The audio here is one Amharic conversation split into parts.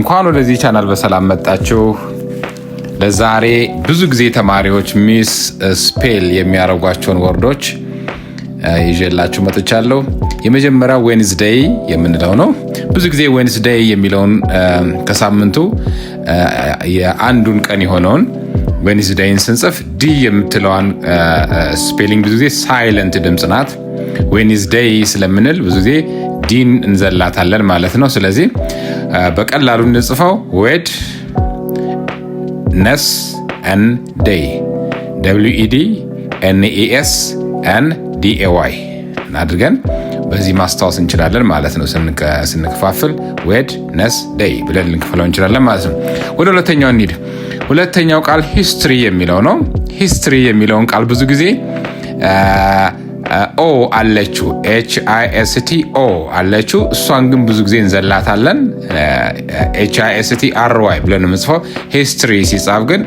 እንኳን ወደዚህ ቻናል በሰላም መጣችሁ። ለዛሬ ብዙ ጊዜ ተማሪዎች ሚስ ስፔል የሚያረጓቸውን ወርዶች ይዤላችሁ መጥቻለሁ። የመጀመሪያው ዌንዝዴይ የምንለው ነው። ብዙ ጊዜ ዌንዝዴይ የሚለውን ከሳምንቱ የአንዱን ቀን የሆነውን ዌንዝዴይን ስንጽፍ ዲ የምትለዋን ስፔሊንግ ብዙ ጊዜ ሳይለንት ድምፅ ናት። ዌንዝዴይ ስለምንል ብዙ ጊዜ ዲን እንዘላታለን ማለት ነው። ስለዚህ በቀላሉ እንጽፈው ዌድ ነስ ኤን ዴይ WED NES NDAY አድርገን በዚህ ማስታወስ እንችላለን ማለት ነው። ስንከፋፍል ዌድ ነስ ዴይ ብለን ልንከፍለው እንችላለን ማለት ነው። ወደ ሁለተኛው እንሂድ። ሁለተኛው ቃል ሂስትሪ የሚለው ነው። ሂስትሪ የሚለውን ቃል ብዙ ጊዜ ኦ አለችው HISTO አለችው። እሷን ግን ብዙ ጊዜ እንዘላታለን። HISTRY ብለን የምንጽፈው ሂስትሪ ሲጻፍ ግን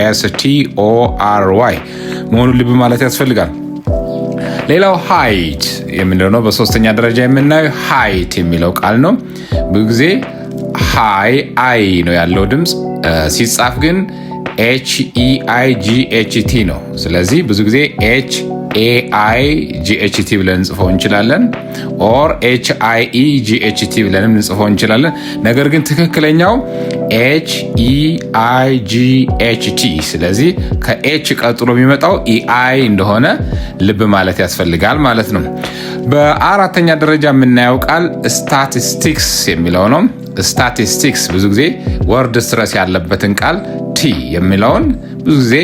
HISTORY መሆኑን ልብ ማለት ያስፈልጋል። ሌላው ሃይት የምንለው ነው። በሶስተኛ ደረጃ የምናየው ሃይት የሚለው ቃል ነው። ብዙ ጊዜ ሃይ አይ ነው ያለው ድምፅ፣ ሲጻፍ ግን HEIGHT ነው። ስለዚህ ብዙ ጊዜ HAIGHT ብለን እንጽፈው እንችላለን። ኦር HIEGHT ብለንም እንጽፈው እንችላለን። ነገር ግን ትክክለኛው HEIGHT። ስለዚህ ከኤች ቀጥሎ የሚመጣው EI እንደሆነ ልብ ማለት ያስፈልጋል ማለት ነው። በአራተኛ ደረጃ የምናየው ቃል ስታቲስቲክስ የሚለው ነው። ስታቲስቲክስ ብዙ ጊዜ ወርድ ስትረስ ያለበትን ቃል ቲ የሚለውን ብዙ ጊዜ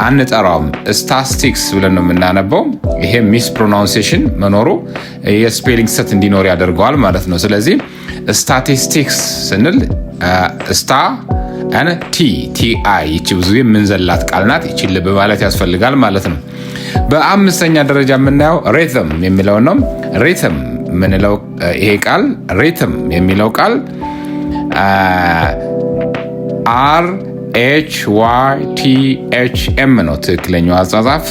አንጠራውም፣ ስታቲስቲክስ ብለን ነው የምናነበው። ይሄ ሚስ ፕሮናንሴሽን መኖሩ የስፔሊንግ ስህተት እንዲኖር ያደርገዋል ማለት ነው። ስለዚህ ስታቲስቲክስ ስንል ስታ እና TI ይቺ ብዙ የምንዘላት ቃል ናት። ይቺን ልብ ማለት ያስፈልጋል ማለት ነው። በአምስተኛ ደረጃ የምናየው ሪትም የሚለው ነው። ሪትም የምንለው ይሄ ቃል ሪትም የሚለው ቃል RHYTHM ነው ትክክለኛው አጻጻፍ።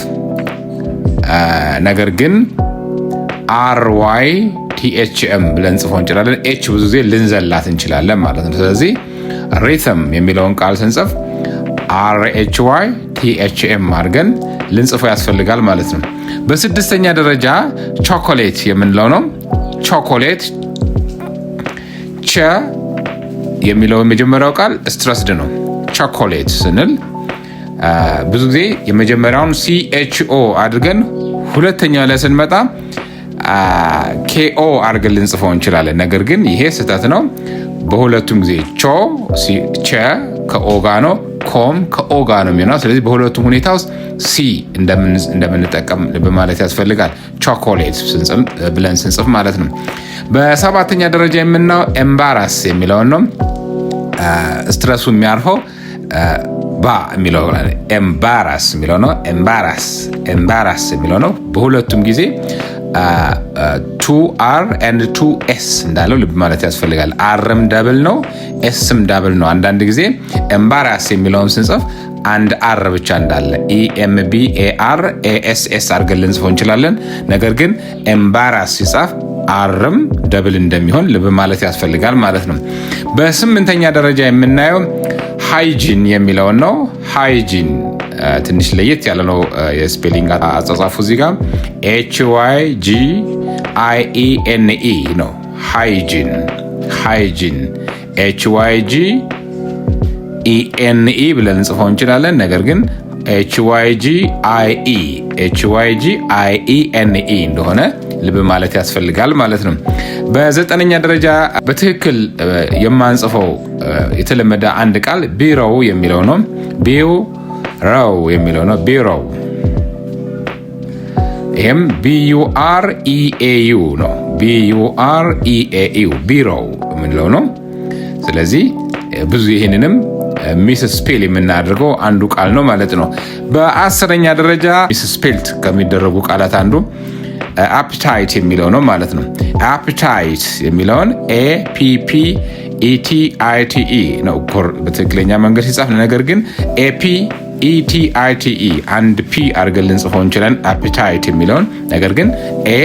ነገር ግን RYTHM ብለን ጽፎን እንችላለን። ኤች ብዙ ጊዜ ልንዘላት እንችላለን ማለት ነው። ስለዚህ ሪትም የሚለውን ቃል ስንጽፍ RHYTHM አድርገን ልንጽፈው ያስፈልጋል ማለት ነው። በስድስተኛ ደረጃ ቾኮሌት የምንለው ነው። ቾኮሌት ቸ የሚለው የመጀመሪያው ቃል ስትረስድ ነው። ቾኮሌት ስንል ብዙ ጊዜ የመጀመሪያውን CHO አድርገን ሁለተኛው ላይ ስንመጣ KO አድርገን ልንጽፈው እንችላለን። ነገር ግን ይሄ ስህተት ነው። በሁለቱም ጊዜ ቸ ከኦ ጋር ነው፣ ኮም ከኦ ጋር ነው የሚሆነው። ስለዚህ በሁለቱም ሁኔታ ውስጥ ሲ እንደምንጠቀም ልብ ማለት ያስፈልጋል። ቾኮሌት ብለን ስንጽፍ ማለት ነው። በሰባተኛ ደረጃ የምናየው ኤምባራስ የሚለውን ነው። ስትረሱ የሚያርፈው ባ የሚለው ኤምባራስ የሚለው ነው። ኤምባራስ የሚለው ነው። በሁለቱም ጊዜ 2R and 2S እንዳለው ልብ ማለት ያስፈልጋል። አርም ደብል ነው፣ ኤስም ደብል ነው። አንዳንድ ጊዜ ኤምባራስ የሚለውን ስንጽፍ አንድ አር ብቻ እንዳለ EMBARASS አድርገን ልንጽፈው እንችላለን። ነገር ግን ኤምባራስ ሲጻፍ አርም ደብል እንደሚሆን ልብ ማለት ያስፈልጋል ማለት ነው። በስምንተኛ ደረጃ የምናየው ሃይጂን የሚለውን ነው። ሃይጂን ትንሽ ለየት ያለ ነው የስፔሊንግ አጻጻፉ። እዚህ ጋር HYGIENE ነው። ሃይጂን HYGENE ብለን እንጽፈው እንችላለን። ነገር ግን HYGIENE እንደሆነ ልብ ማለት ያስፈልጋል ማለት ነው። በዘጠነኛ ደረጃ በትክክል የማንጽፈው የተለመደ አንድ ቃል ቢሮው የሚለው ነው። ቢሮው የሚለው ነው። ቢሮው ይሄም BUREAU ነው። BUREAU ቢሮው የምንለው ነው። ስለዚህ ብዙ ይህንንም ሚስ ስፔል የምናደርገው አንዱ ቃል ነው ማለት ነው። በአስረኛ ደረጃ ሚስ ስፔልት ከሚደረጉ ቃላት አንዱ አፕታይት የሚለው ነው ማለት ነው። አፕታይት የሚለውን APPETITE ነው በትክክለኛ መንገድ ሲጻፍ። ነገር ግን APETITE አንድ ፒ አድርገን ልንጽፈው እንችላለን አፕታይት የሚለውን። ነገር ግን A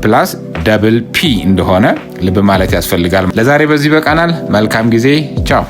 + ደብል ፒ እንደሆነ ልብ ማለት ያስፈልጋል። ለዛሬ በዚህ በቃናል። መልካም ጊዜ። ቻው